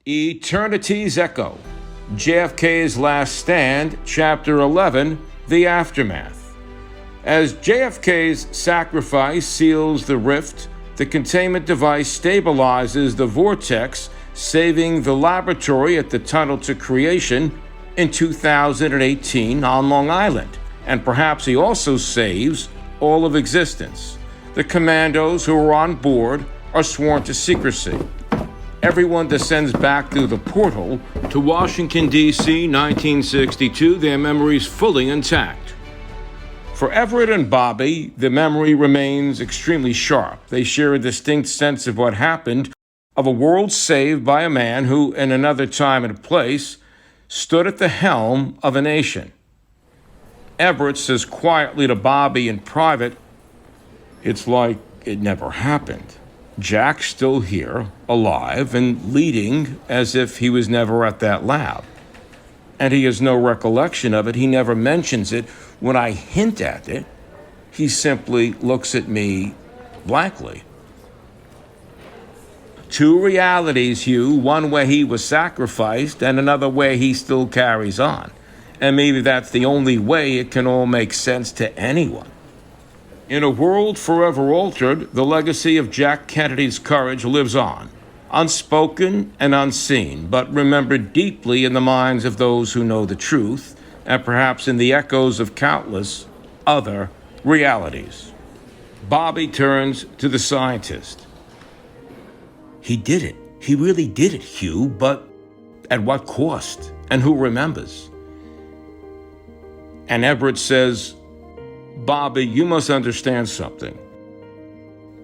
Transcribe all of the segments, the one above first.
Eternity's Echo, JFK's Last Stand, Chapter 11, The Aftermath. As JFK's sacrifice seals the rift, the containment device stabilizes the vortex, saving the laboratory at the Tunnel to Creation in 2018 on Long Island. And perhaps he also saves all of existence. The commandos who are on board are sworn to secrecy. Everyone descends back through the portal to Washington, D.C., 1962, their memories fully intact. For Everett and Bobby, the memory remains extremely sharp. They share a distinct sense of what happened, of a world saved by a man who, in another time and place, stood at the helm of a nation. Everett says quietly to Bobby in private, "It's like it never happened. Jack's still here, alive, and leading as if he was never at that lab. And he has no recollection of it. He never mentions it. When I hint at it, he simply looks at me blankly." Two realities, Hugh, one where he was sacrificed and another where he still carries on. And maybe that's the only way it can all make sense to anyone. In a world forever altered, the legacy of Jack Kennedy's courage lives on, unspoken and unseen, but remembered deeply in the minds of those who know the truth, and perhaps in the echoes of countless other realities. Bobby turns to the scientist. "He did it. He really did it, Hugh, but at what cost? And who remembers?" And Everett says, "Bobby, you must understand something.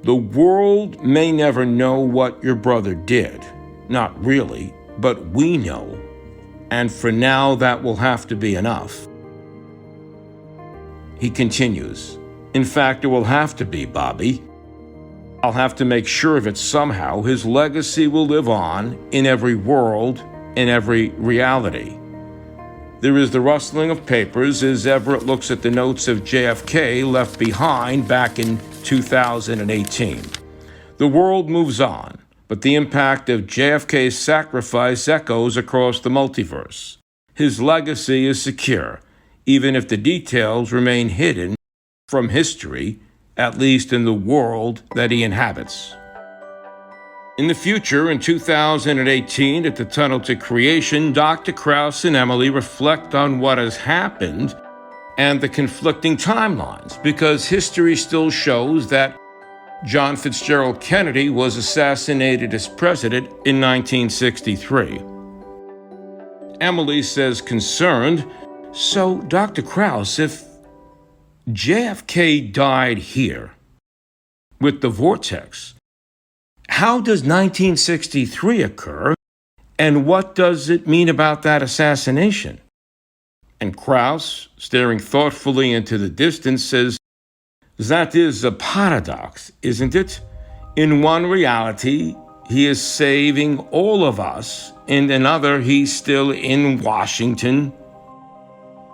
The world may never know what your brother did. Not really, but we know. And for now, that will have to be enough." He continues, "In fact, it will have to be, Bobby. I'll have to make sure of it somehow. His legacy will live on in every world, in every reality." There is the rustling of papers as Everett looks at the notes of JFK left behind back in 2018. The world moves on, but the impact of JFK's sacrifice echoes across the multiverse. His legacy is secure, even if the details remain hidden from history, at least in the world that he inhabits. In the future, in 2018, at the Tunnel to Creation, Dr. Krauss and Emily reflect on what has happened and the conflicting timelines, because history still shows that John Fitzgerald Kennedy was assassinated as president in 1963. Emily says, concerned, "So, Dr. Krauss, if JFK died here with the vortex, how does 1963 occur, and what does it mean about that assassination?" And Krauss, staring thoughtfully into the distance, says, "That is a paradox, isn't it? In one reality, he is saving all of us. In another, he's still in Washington.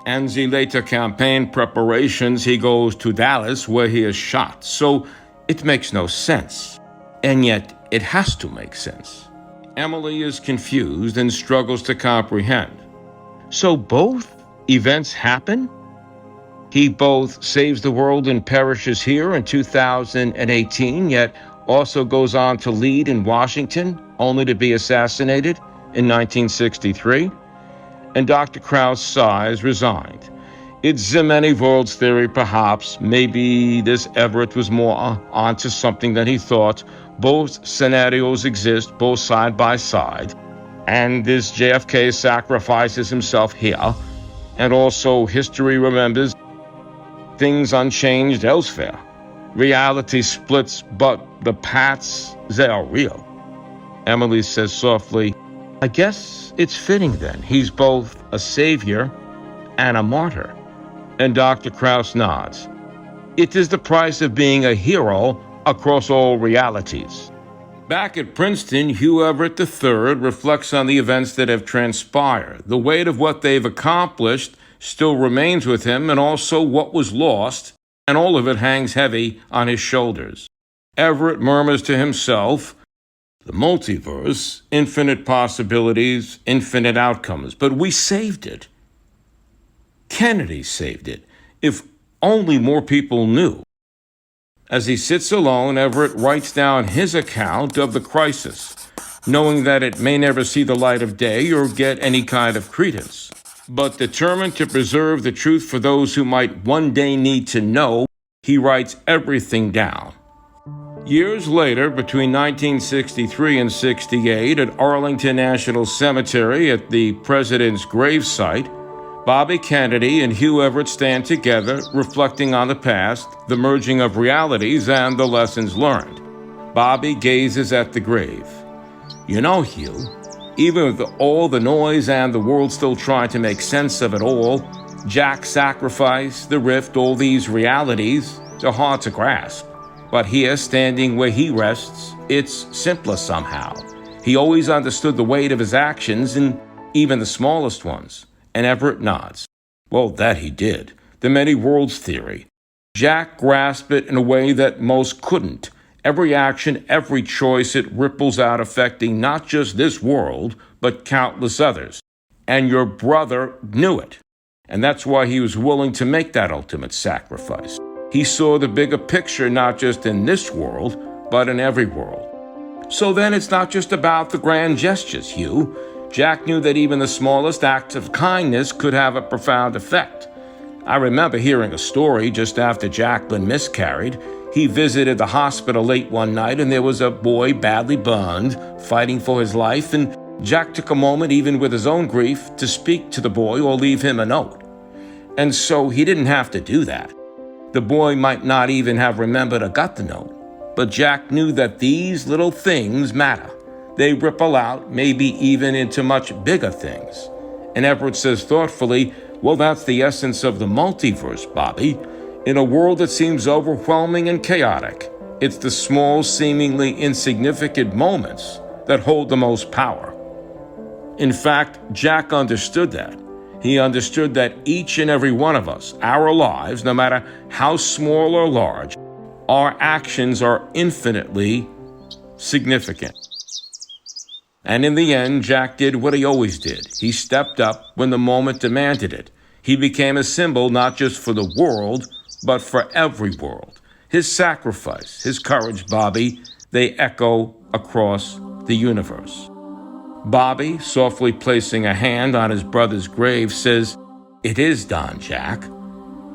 And the later campaign preparations, he goes to Dallas, where he is shot. So it makes no sense. And yet, it has to make sense." Emily is confused and struggles to comprehend. So both events happen? He both saves the world and perishes here in 2018, yet also goes on to lead in Washington, only to be assassinated in 1963? And Dr. Krauss sighs, resigned. It's a many worlds theory, perhaps. Maybe this Everett was more onto something than he thought. Both scenarios exist, both side by side. And this JFK sacrifices himself here. And also history remembers things unchanged elsewhere. Reality splits, but the paths, they are real. Emily says softly, "I guess it's fitting then. He's both a savior and a martyr." And Dr. Krauss nods. It is the price of being a hero across all realities. Back at Princeton, Hugh Everett III reflects on the events that have transpired. The weight of what they've accomplished still remains with him, and also what was lost, and all of it hangs heavy on his shoulders. Everett murmurs to himself, The multiverse, infinite possibilities, infinite outcomes. But we saved it. Kennedy saved it. If only more people knew. As he sits alone, Everett writes down his account of the crisis, knowing that it may never see the light of day or get any kind of credence. But determined to preserve the truth for those who might one day need to know, he writes everything down. Years later, between 1963 and 68, at Arlington National Cemetery at the president's gravesite, Bobby Kennedy and Hugh Everett stand together, reflecting on the past, the merging of realities, and the lessons learned. Bobby gazes at the grave. You know, Hugh, even with all the noise and the world still trying to make sense of it all, Jack's sacrifice, the rift, all these realities, they're hard to grasp. But here, standing where he rests, it's simpler somehow. He always understood the weight of his actions, and even the smallest ones. And Everett nods. Well, that he did. The many worlds theory. Jack grasped it in a way that most couldn't. Every action, every choice, it ripples out, affecting not just this world, but countless others. And your brother knew it. And that's why he was willing to make that ultimate sacrifice. He saw the bigger picture, not just in this world, but in every world. So then it's not just about the grand gestures, Hugh. Jack knew that even the smallest acts of kindness could have a profound effect. I remember hearing a story just after Jacqueline miscarried. He visited the hospital late one night, and there was a boy badly burned, fighting for his life, and Jack took a moment, even with his own grief, to speak to the boy or leave him a note. And so he didn't have to do that. The boy might not even have remembered or got the note, but Jack knew that these little things matter. They ripple out, maybe even into much bigger things. And Everett says thoughtfully, well, that's the essence of the multiverse, Bobby. In a world that seems overwhelming and chaotic, it's the small, seemingly insignificant moments that hold the most power. In fact, Jack understood that. He understood that each and every one of us, our lives, no matter how small or large, our actions are infinitely significant. And in the end, Jack did what he always did. He stepped up when the moment demanded it. He became a symbol not just for the world, but for every world. His sacrifice, his courage, Bobby, they echo across the universe. Bobby, softly placing a hand on his brother's grave, says, "It is done, Jack.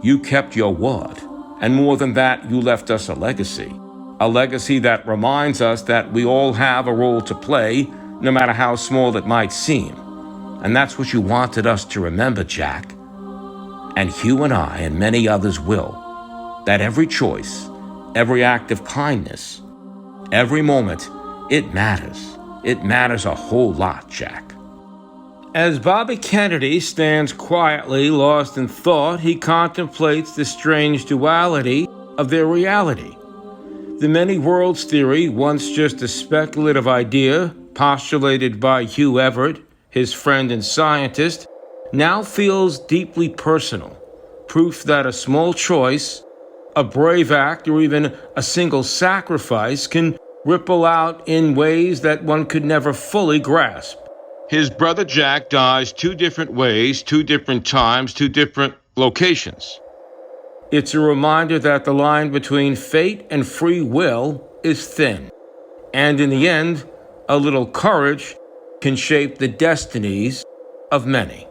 You kept your word. And more than that, you left us a legacy. A legacy that reminds us that we all have a role to play, no matter how small it might seem. And that's what you wanted us to remember, Jack. And Hugh and I and many others will. That every choice, every act of kindness, every moment, it matters. It matters a whole lot, Jack." As Bobby Kennedy stands quietly lost in thought, he contemplates the strange duality of their reality. The many worlds theory, once just a speculative idea postulated by Hugh Everett, his friend and scientist, now feels deeply personal. Proof that a small choice, a brave act, or even a single sacrifice can ripple out in ways that one could never fully grasp. His brother Jack dies 2 different ways, 2 different times, 2 different locations. It's a reminder that the line between fate and free will is thin. And in the end, a little courage can shape the destinies of many.